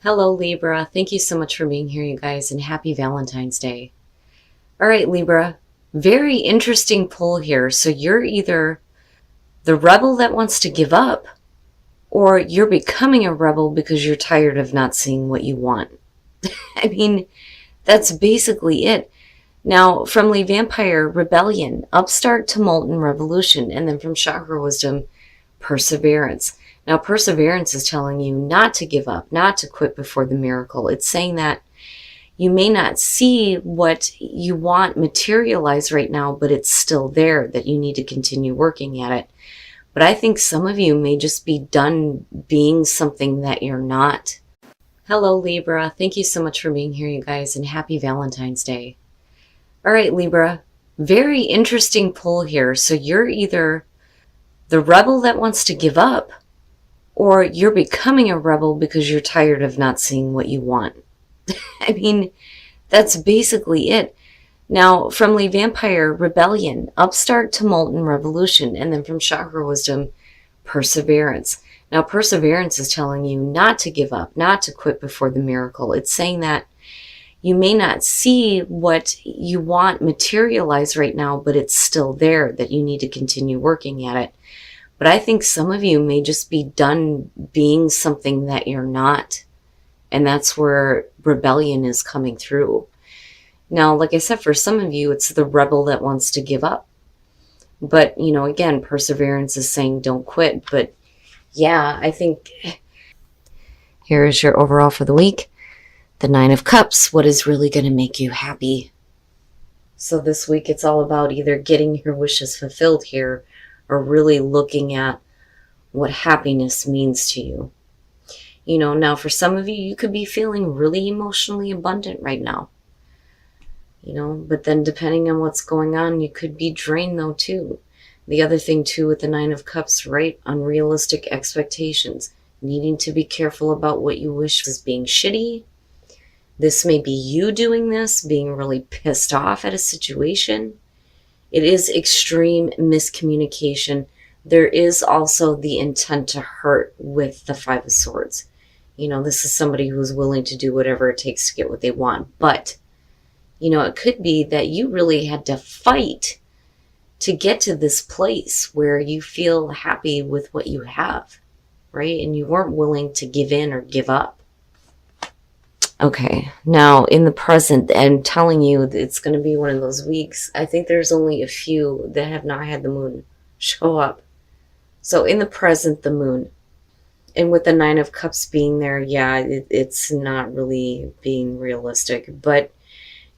Hello, Libra. Thank you so much for being here, you guys, and happy Valentine's Day. All right, Libra, very interesting pull here. So you're either the rebel that wants to give up, or you're becoming a rebel because you're tired of not seeing what you want. I mean, that's basically it. Now, from Lee Vampire, rebellion, upstart, tumult, and revolution. And then from Chakra Wisdom, perseverance. Now, perseverance is telling you not to give up, not to quit before the miracle. It's saying that you may not see what you want materialize right now, but it's still there, that you need to continue working at it. But I think some of you may just be done being something that you're not. Hello, Libra. Thank you so much for being here, you guys, and happy Valentine's Day. All right, Libra, very interesting pull here. So you're either the rebel that wants to give up, or you're becoming a rebel because you're tired of not seeing what you want. I mean, that's basically it. Now, from Lee Vampire, rebellion, upstart, tumult, and revolution. And then from Chakra Wisdom, perseverance. Now, perseverance is telling you not to give up, not to quit before the miracle. It's saying that you may not see what you want materialize right now, but it's still there, that you need to continue working at it. But I think some of you may just be done being something that you're not. And that's where rebellion is coming through. Now, like I said, for some of you, it's the rebel that wants to give up. But, again, perseverance is saying don't quit. But yeah, I think here is your overall for the week. The Nine of Cups, what is really going to make you happy? So this week it's all about either getting your wishes fulfilled here or really looking at what happiness means to you. Now for some of you, you could be feeling really emotionally abundant right now. But then depending on what's going on, you could be drained though too. The other thing too with the Nine of Cups, right? Unrealistic expectations. Needing to be careful about what you wish was being shitty. This may be you doing this, being really pissed off at a situation. It is extreme miscommunication. There is also the intent to hurt with the Five of Swords. This is somebody who's willing to do whatever it takes to get what they want. But, it could be that you really had to fight to get to this place where you feel happy with what you have, right? And you weren't willing to give in or give up. Okay, now in the present, I'm telling you it's going to be one of those weeks. I think there's only a few that have not had the moon show up. So in the present, the moon. And with the Nine of Cups being there, yeah, it's not really being realistic. But,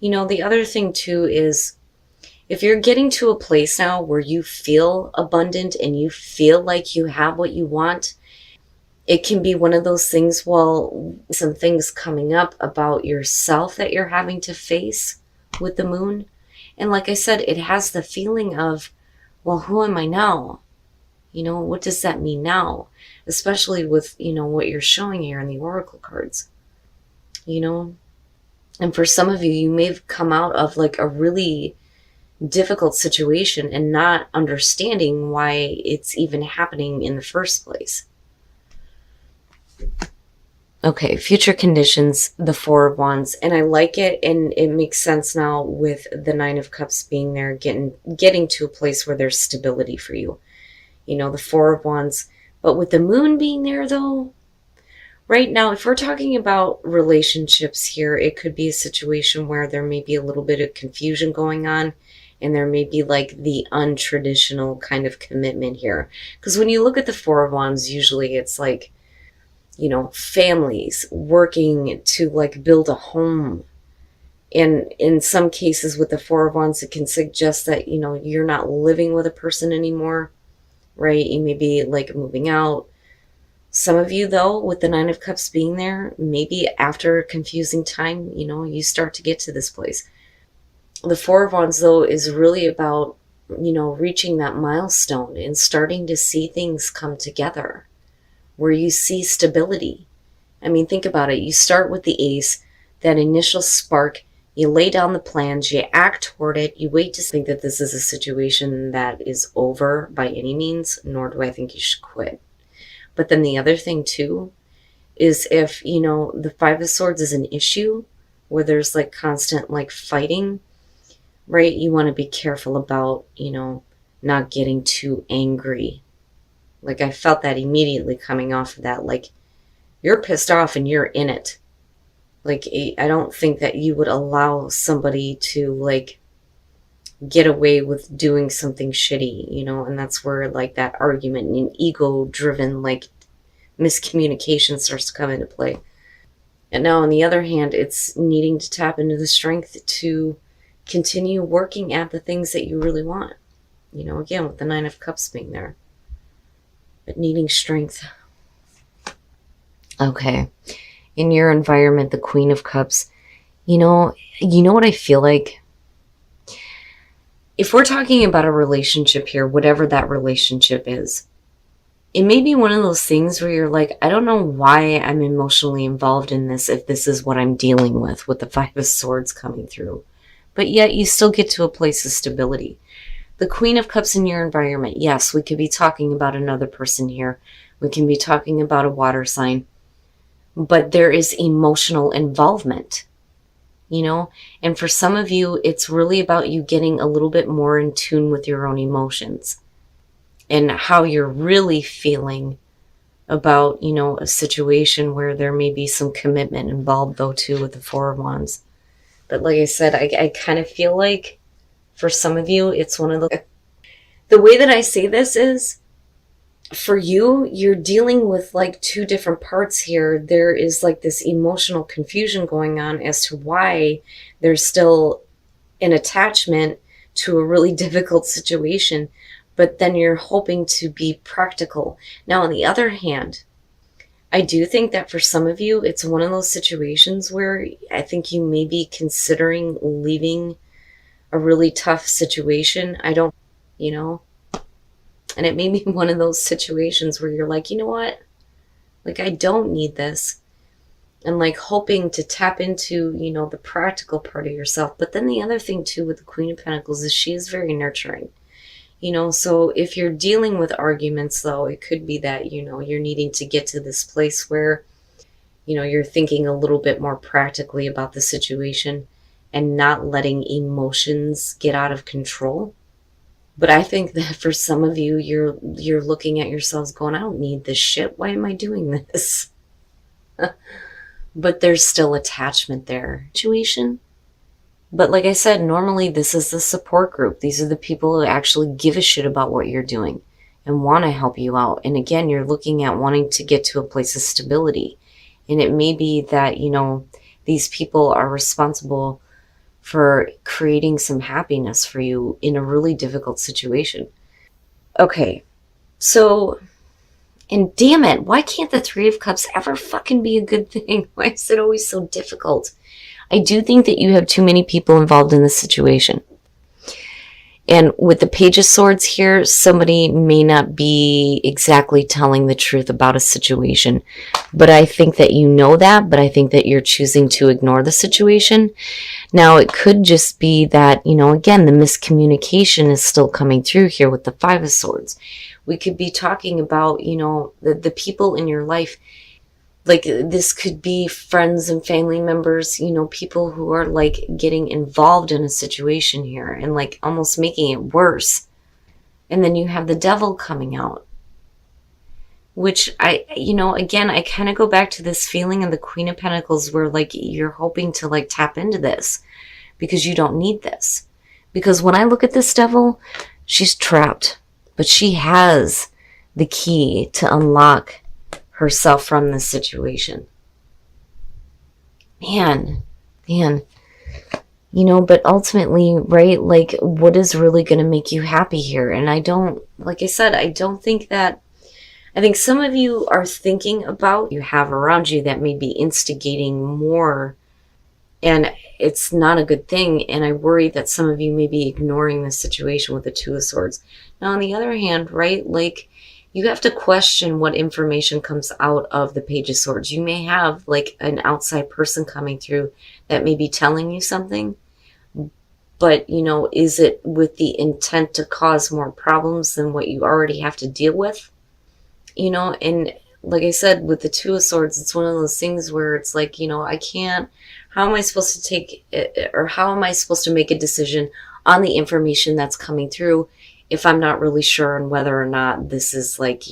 the other thing too is if you're getting to a place now where you feel abundant and you feel like you have what you want, it can be one of those things, some things coming up about yourself that you're having to face with the moon. And like I said, it has the feeling of, who am I now? What does that mean now? Especially with, what you're showing here in the oracle cards. And for some of you, you may have come out of like a really difficult situation and not understanding why it's even happening in the first place. Okay, future conditions, the Four of Wands, and I like it, and it makes sense now with the Nine of Cups being there, getting to a place where there's stability for you. The Four of Wands, but with the moon being there though, right now, if we're talking about relationships here, it could be a situation where there may be a little bit of confusion going on, and there may be like the untraditional kind of commitment here. Because when you look at the Four of Wands, usually it's like, families working to like build a home. And in some cases with the Four of Wands, it can suggest that, you're not living with a person anymore, right? You may be like moving out. Some of you though, with the Nine of Cups being there, maybe after a confusing time, you start to get to this place. The Four of Wands though is really about, reaching that milestone and starting to see things come together, where you see stability. I mean, think about it. You start with the Ace, that initial spark, you lay down the plans, you act toward it, you wait to think that this is a situation that is over by any means, nor do I think you should quit. But then the other thing too is if, you know, the Five of Swords is an issue where there's like constant like fighting, right? You want to be careful about, you know, not getting too angry. Like I felt that immediately coming off of that. Like you're pissed off and you're in it. Like I don't think that you would allow somebody to like get away with doing something shitty, you know, and that's where like that argument and ego driven like miscommunication starts to come into play. And now on the other hand, it's needing to tap into the strength to continue working at the things that you really want. You know, again, with the Nine of Cups being there. But needing strength. Okay. In your environment, the Queen of Cups, you know what I feel like? If we're talking about a relationship here, whatever that relationship is, it may be one of those things where you're like, I don't know why I'm emotionally involved in this if this is what I'm dealing with the Five of Swords coming through. But yet you still get to a place of stability. The Queen of Cups in your environment, yes, we could be talking about another person here. We can be talking about a water sign. But there is emotional involvement, you know? And for some of you, it's really about you getting a little bit more in tune with your own emotions and how you're really feeling about, you know, a situation where there may be some commitment involved, though, too, with the Four of Wands. But like I said, I kind of feel like for some of you, it's one of the way that I say this is, for you, you're dealing with like two different parts here. There is like this emotional confusion going on as to why there's still an attachment to a really difficult situation, but then you're hoping to be practical. Now, on the other hand, I do think that for some of you, it's one of those situations where I think you may be considering leaving a really tough situation. I don't, you know, and it may be one of those situations where you're like, you know what? Like, I don't need this. And like hoping to tap into, you know, the practical part of yourself. But then the other thing too with the Queen of Pentacles is she is very nurturing. You know, so if you're dealing with arguments though, it could be that, you know, you're needing to get to this place where, you know, you're thinking a little bit more practically about the situation and not letting emotions get out of control. But I think that for some of you, you're looking at yourselves going, I don't need this shit. Why am I doing this? But there's still attachment there. Situation. But like I said, normally this is the support group. These are the people who actually give a shit about what you're doing and want to help you out. And again, you're looking at wanting to get to a place of stability. And it may be that, you know, these people are responsible for creating some happiness for you in a really difficult situation. Okay, so, and damn it, why can't the Three of Cups ever fucking be a good thing? Why is it always so difficult? I do think that you have too many people involved in this situation. And with the Page of Swords here, somebody may not be exactly telling the truth about a situation. But I think that you know that, but I think that you're choosing to ignore the situation. Now, it could just be that, you know, again, the miscommunication is still coming through here with the Five of Swords. We could be talking about, you know, the people in your life. Like, this could be friends and family members, you know, people who are like getting involved in a situation here and like almost making it worse. And then you have the Devil coming out, which you know, again, I kind of go back to this feeling of the Queen of Pentacles where like you're hoping to like tap into this because you don't need this. Because when I look at this Devil, she's trapped, but she has the key to unlock herself from this situation. Man, you know, but ultimately, right, like what is really going to make you happy here? And I don't, like I said, I don't think that, I think some of you are thinking about you have around you that may be instigating more, and it's not a good thing. And I worry that some of you may be ignoring the situation with the Two of Swords. Now, on the other hand, right, like you have to question what information comes out of the Page of Swords. You may have like an outside person coming through that may be telling you something, but you know, is it with the intent to cause more problems than what you already have to deal with? You know, and like I said, with the Two of Swords, it's one of those things where it's like, I can't, how am I supposed to take it, or how am I supposed to make a decision on the information that's coming through if I'm not really sure on whether or not this is like,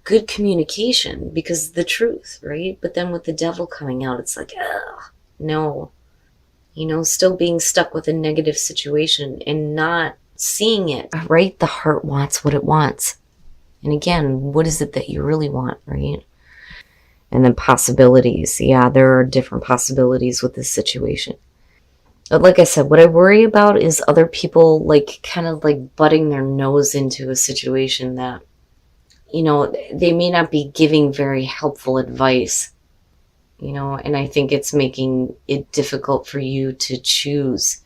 good communication, because the truth, right? But then with the Devil coming out, it's like, ugh, no, still being stuck with a negative situation and not seeing it, right? The heart wants what it wants. And again, what is it that you really want, right? And then possibilities. Yeah, there are different possibilities with this situation. But like I said, what I worry about is other people like kind of like butting their nose into a situation that, they may not be giving very helpful advice, and I think it's making it difficult for you to choose,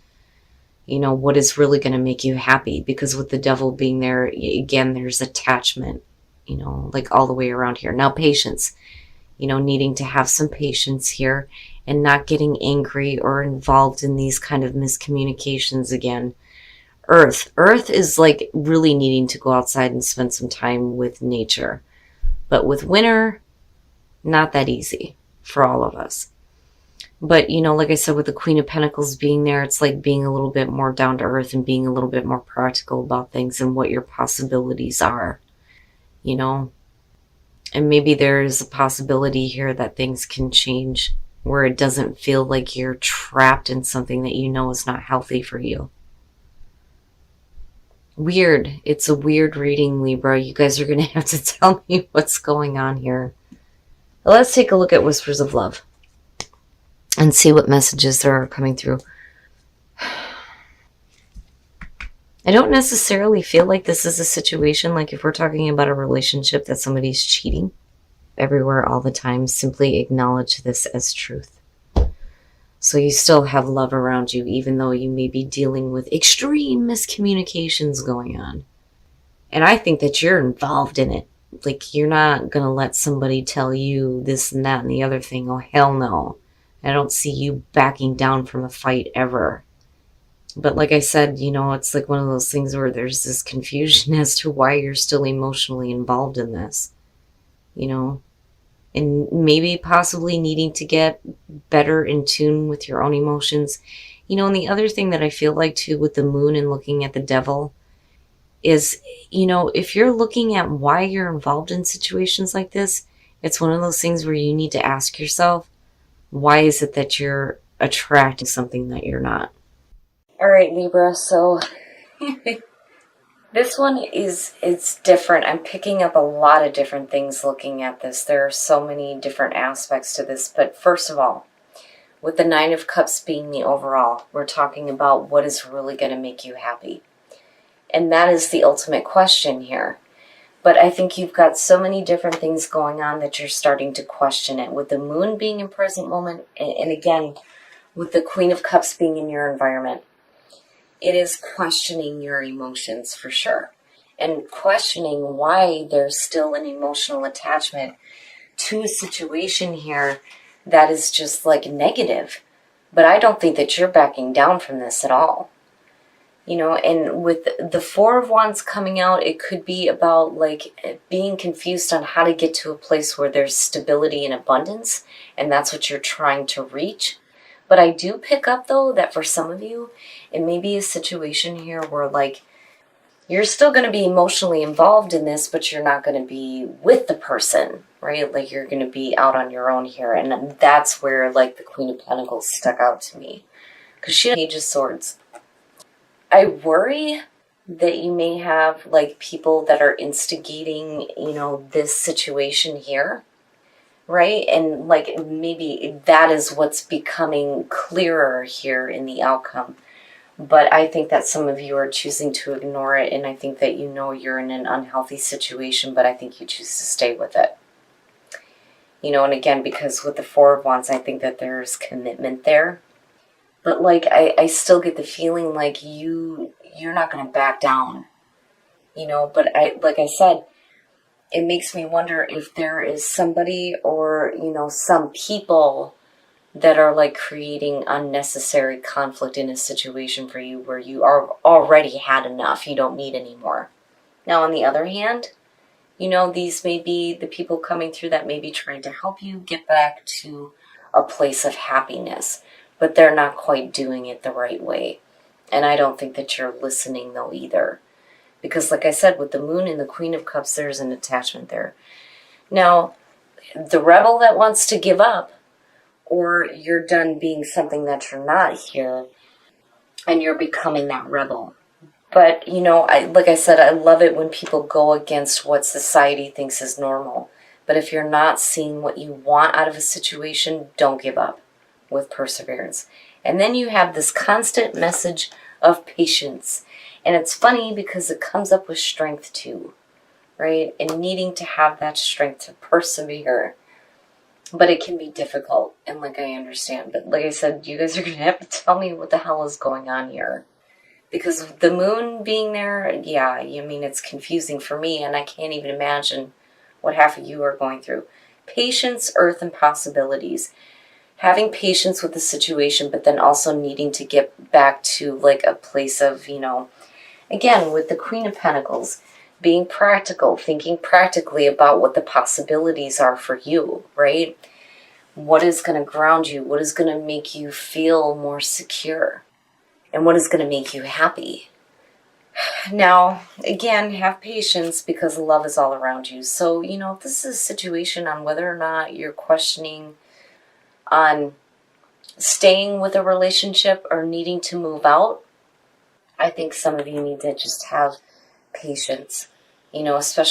what is really going to make you happy. Because with the Devil being there, again, there's attachment, like all the way around here. Now, patience, needing to have some patience here and not getting angry or involved in these kind of miscommunications again. Earth is like really needing to go outside and spend some time with nature. But with winter, not that easy for all of us. But, like I said, with the Queen of Pentacles being there, it's like being a little bit more down to earth and being a little bit more practical about things and what your possibilities are, And maybe there's a possibility here that things can change where it doesn't feel like you're trapped in something that is not healthy for you. Weird. It's a weird reading, Libra. You guys are going to have to tell me what's going on here. Let's take a look at Whispers of Love and see what messages there are coming through. I don't necessarily feel like this is a situation, like if we're talking about a relationship, that somebody's cheating everywhere all the time. Simply acknowledge this as truth. So you still have love around you, even though you may be dealing with extreme miscommunications going on. And I think that you're involved in it. Like, you're not going to let somebody tell you this and that and the other thing. Oh, hell no. I don't see you backing down from a fight ever. But like I said, it's like one of those things where there's this confusion as to why you're still emotionally involved in this. And maybe possibly needing to get better in tune with your own emotions. And the other thing that I feel like too with the moon and looking at the Devil is, if you're looking at why you're involved in situations like this, it's one of those things where you need to ask yourself, why is it that you're attracting something that you're not? All right, Libra, so this one it's different. I'm picking up a lot of different things looking at this. There are so many different aspects to this. But first of all, with the Nine of Cups being the overall, we're talking about what is really going to make you happy. And that is the ultimate question here. But I think you've got so many different things going on that you're starting to question it. With the moon being in present moment, and again, with the Queen of Cups being in your environment, it is questioning your emotions for sure. And questioning why there's still an emotional attachment to a situation here that is just like negative. But I don't think that you're backing down from this at all. And with the Four of Wands coming out, it could be about like being confused on how to get to a place where there's stability and abundance. And that's what you're trying to reach. But I do pick up, though, that for some of you, it may be a situation here where, like, you're still going to be emotionally involved in this, but you're not going to be with the person, right? Like, you're going to be out on your own here. And that's where, like, the Queen of Pentacles stuck out to me. Because she has Page of Swords. I worry that you may have, like, people that are instigating, this situation here. Right? And like maybe that is what's becoming clearer here in the outcome. But I think that some of you are choosing to ignore it. And I think that you're in an unhealthy situation, but I think you choose to stay with it. And again, because with the Four of Wands, I think that there's commitment there. But like, I still get the feeling like you're not going to back down. But like I said, it makes me wonder if there is somebody or, some people that are like creating unnecessary conflict in a situation for you where you are already had enough. You don't need any more. Now, on the other hand, You know, these may be the people coming through that may be trying to help you get back to a place of happiness, but they're not quite doing it the right way. And I don't think that you're listening, though, either. Because, like I said, with the Moon and the Queen of Cups, there's an attachment there. Now, the rebel that wants to give up, or you're done being something that you're not here, and you're becoming that rebel. But, you know, like I said, I love it when people go against what society thinks is normal. But if you're not seeing what you want out of a situation, don't give up with perseverance. And then you have this constant message of patience. And it's funny because it comes up with strength too, right? And needing to have that strength to persevere. But it can be difficult, and like I understand. But like I said, you guys are going to have to tell me what the hell is going on here. Because the moon being there, yeah, I mean, it's confusing for me, and I can't even imagine what half of you are going through. Patience, earth, and possibilities. Having patience with the situation, but then also needing to get back to like a place of, you know, again, with the Queen of Pentacles, being practical, thinking practically about what the possibilities are for you, right? What is going to ground you? What is going to make you feel more secure? And what is going to make you happy? Now, again, have patience because love is all around you. So, you know, if this is a situation on whether or not you're questioning on staying with a relationship or needing to move out, I think some of you need to just have patience, you know, especially